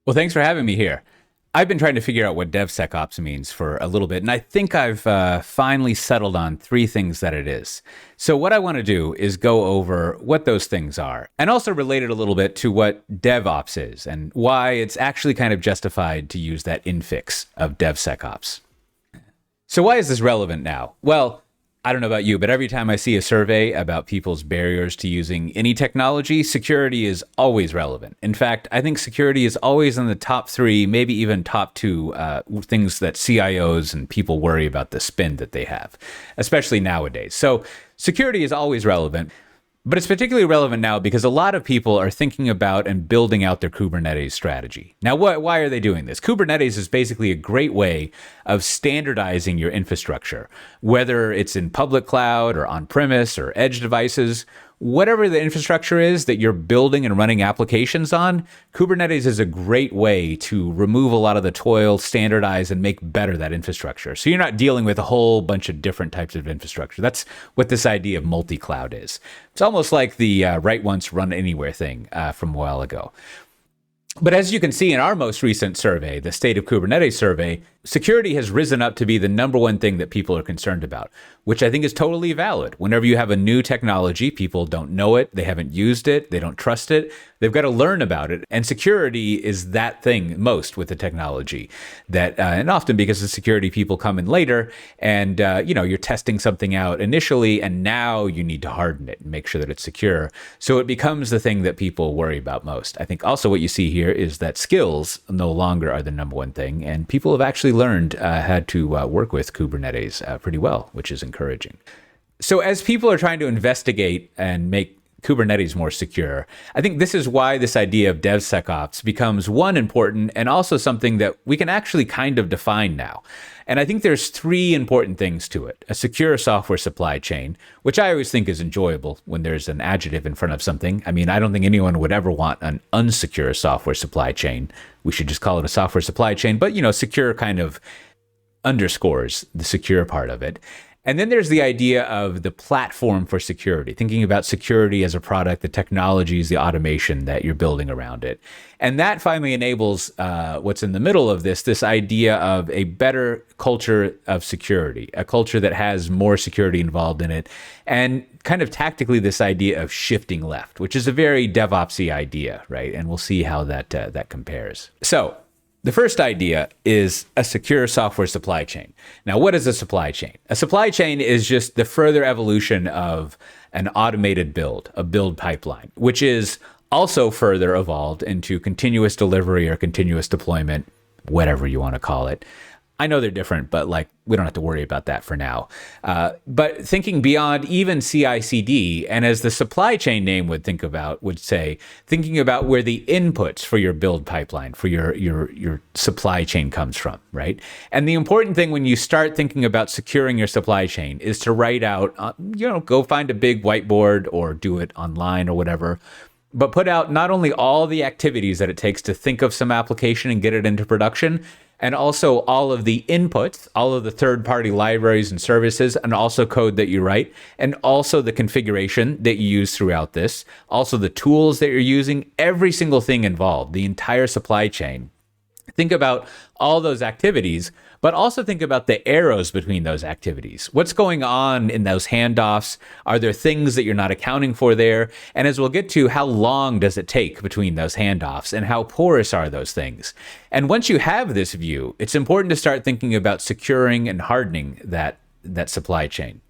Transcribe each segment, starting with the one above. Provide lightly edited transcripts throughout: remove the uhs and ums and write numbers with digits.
Well, thanks for having me here. I've been trying to figure out what DevSecOps means for a little bit, and I think I've finally settled on three things that it is. So, what I want to do is go over what those things are, and also relate it a little bit to what DevOps is and why it's actually kind of justified to use that infix of DevSecOps. So, why is this relevant now? Well, I don't know about you, but every time I see a survey about people's barriers to using any technology, security is always relevant. In fact, I think security is always in the top three, maybe even top two things that CIOs and people worry about the spin that they have, especially nowadays. So security is always relevant. But it's particularly relevant now because a lot of people are thinking about and building out their Kubernetes strategy. Now, why are they doing this? Kubernetes is basically a great way of standardizing your infrastructure, whether it's in public cloud or on-premise or edge devices. Whatever the infrastructure is that you're building and running applications on, Kubernetes is a great way to remove a lot of the toil, standardize, and make better that infrastructure. So you're not dealing with a whole bunch of different types of infrastructure. That's what this idea of multi-cloud is. It's almost like the write once, run anywhere thing from a while ago. But as you can see in our most recent survey, the State of Kubernetes survey, security has risen up to be the number one thing that people are concerned about, which I think is totally valid. Whenever you have a new technology, people don't know it, they haven't used it, they don't trust it, they've got to learn about it. And security is that thing most with the technology. And often because the security people come in later and, you're testing something out initially, and now you need to harden it and make sure that it's secure. So it becomes the thing that people worry about most. I think also what you see here is that skills no longer are the number one thing, and people have actually learned how to work with Kubernetes pretty well, which is encouraging. So as people are trying to investigate and make Kubernetes more secure, I think this is why this idea of DevSecOps becomes one important and also something that we can actually kind of define now. And I think there's three important things to it. A secure software supply chain, which I always think is enjoyable when there's an adjective in front of something. I mean, I don't think anyone would ever want an unsecure software supply chain. We should just call it a software supply chain. But, secure kind of underscores the secure part of it. And then there's the idea of the platform for security, thinking about security as a product, the technologies, the automation that you're building around it. And that finally enables what's in the middle of this idea of a better culture of security, a culture that has more security involved in it, and kind of tactically this idea of shifting left, which is a very DevOps-y idea, right? And we'll see how that compares. So the first idea is a secure software supply chain. Now, what is a supply chain? A supply chain is just the further evolution of an automated build, a build pipeline, which is also further evolved into continuous delivery or continuous deployment, whatever you want to call it. I know they're different, but we don't have to worry about that for now. But thinking beyond even CI/CD, and as the supply chain name would say, thinking about where the inputs for your build pipeline, for your supply chain comes from, right? And the important thing when you start thinking about securing your supply chain is to write out, go find a big whiteboard or do it online or whatever, but put out not only all the activities that it takes to think of some application and get it into production, and also all of the inputs, all of the third-party libraries and services, and also code that you write, and also the configuration that you use throughout this, also the tools that you're using, every single thing involved, the entire supply chain. Think about all those activities, but also think about the arrows between those activities. What's going on in those handoffs? Are there things that you're not accounting for there? And as we'll get to, how long does it take between those handoffs, and how porous are those things? And once you have this view, it's important to start thinking about securing and hardening that supply chain.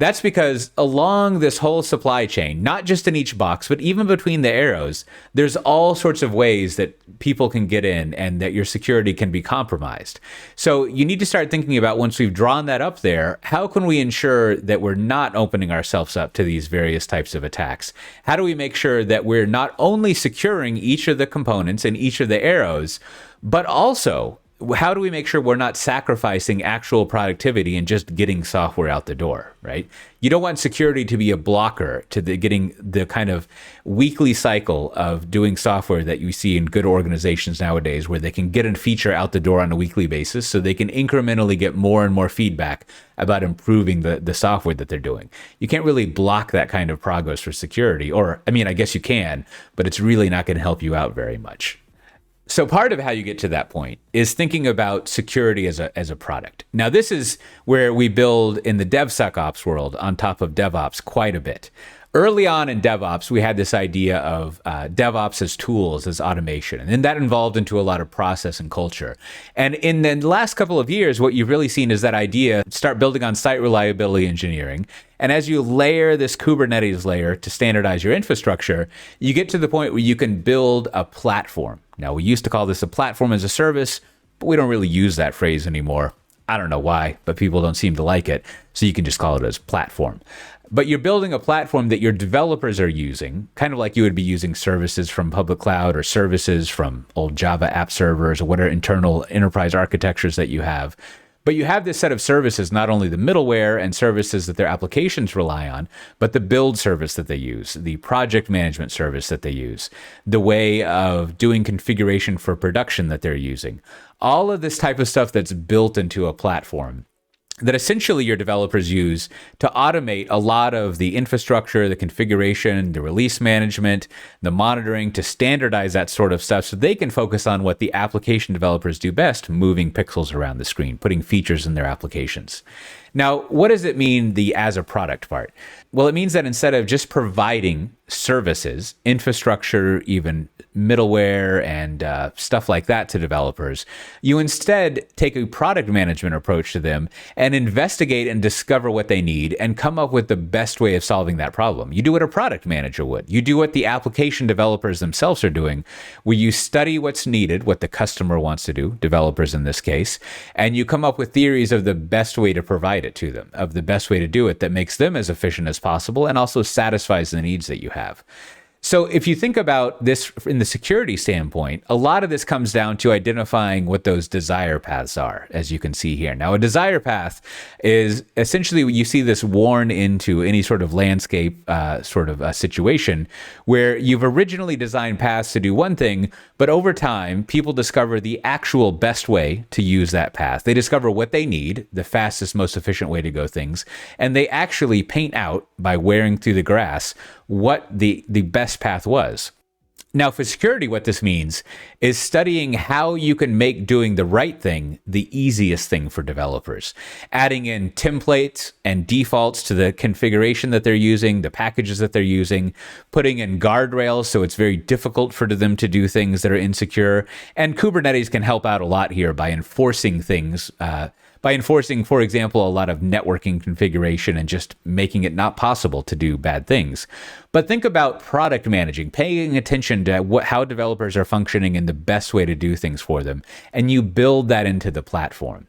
That's because along this whole supply chain, not just in each box, but even between the arrows, there's all sorts of ways that people can get in and that your security can be compromised. So you need to start thinking about, once we've drawn that up there, how can we ensure that we're not opening ourselves up to these various types of attacks? How do we make sure that we're not only securing each of the components and each of the arrows, but also how do we make sure we're not sacrificing actual productivity and just getting software out the door, right? You don't want security to be a blocker to getting the kind of weekly cycle of doing software that you see in good organizations nowadays, where they can get a feature out the door on a weekly basis so they can incrementally get more and more feedback about improving the software that they're doing. You can't really block that kind of progress for security, or, I guess you can, but it's really not going to help you out very much. So part of how you get to that point is thinking about security as a product. Now, this is where we build in the DevSecOps world on top of DevOps quite a bit. Early on in DevOps, we had this idea of DevOps as tools, as automation, and then that involved into a lot of process and culture. And in the last couple of years, what you've really seen is that idea start building on site reliability engineering. And as you layer this Kubernetes layer to standardize your infrastructure, you get to the point where you can build a platform. Now, we used to call this a platform as a service, but we don't really use that phrase anymore. I don't know why, but people don't seem to like it. So you can just call it as platform. But you're building a platform that your developers are using, kind of like you would be using services from public cloud or services from old Java app servers or whatever internal enterprise architectures that you have. But you have this set of services, not only the middleware and services that their applications rely on, but the build service that they use, the project management service that they use, the way of doing configuration for production that they're using. All of this type of stuff that's built into a platform that essentially your developers use to automate a lot of the infrastructure, the configuration, the release management, the monitoring, to standardize that sort of stuff so they can focus on what the application developers do best, moving pixels around the screen, putting features in their applications. Now, what does it mean, the as a product part? Well, it means that instead of just providing services, infrastructure, even middleware and stuff like that to developers, you instead take a product management approach to them and investigate and discover what they need and come up with the best way of solving that problem. You do what a product manager would. You do what the application developers themselves are doing, where you study what's needed, what the customer wants to do, developers in this case, and you come up with theories of the best way to provide it to them, of the best way to do it that makes them as efficient as possible and also satisfies the needs that you have. So if you think about this in the security standpoint, a lot of this comes down to identifying what those desire paths are, as you can see here. Now, a desire path is essentially you see this worn into any sort of landscape sort of a situation where you've originally designed paths to do one thing, but over time, people discover the actual best way to use that path. They discover what they need, the fastest, most efficient way to go things, and they actually paint out, by wearing through the grass, what the best path was. Now, for security, what this means is studying how you can make doing the right thing the easiest thing for developers, adding in templates and defaults to the configuration that they're using, the packages that they're using, putting in guardrails so it's very difficult for them to do things that are insecure. And Kubernetes can help out a lot here by enforcing things, for example, a lot of networking configuration and just making it not possible to do bad things. But think about product managing, paying attention to how developers are functioning and the best way to do things for them, and you build that into the platform.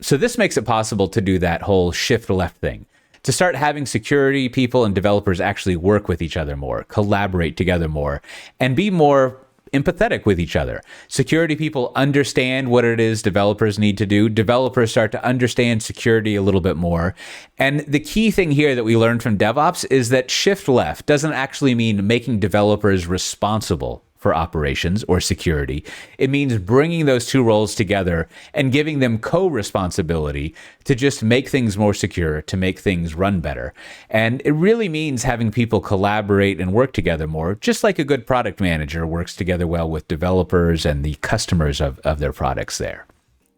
So this makes it possible to do that whole shift left thing, to start having security people and developers actually work with each other more, collaborate together more, and be more empathetic with each other. Security people understand what it is developers need to do. Developers start to understand security a little bit more. And the key thing here that we learned from DevOps is that shift left doesn't actually mean making developers responsible for operations or security. It means bringing those two roles together and giving them co-responsibility to just make things more secure, to make things run better. And it really means having people collaborate and work together more, just like a good product manager works together well with developers and the customers of their products there.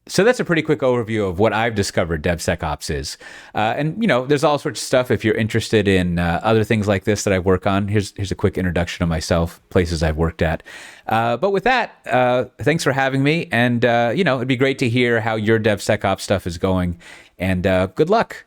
So that's a pretty quick overview of what I've discovered DevSecOps is. And, there's all sorts of stuff if you're interested in other things like this that I work on. Here's a quick introduction of myself, places I've worked at. But with that, thanks for having me. And, it'd be great to hear how your DevSecOps stuff is going. And good luck.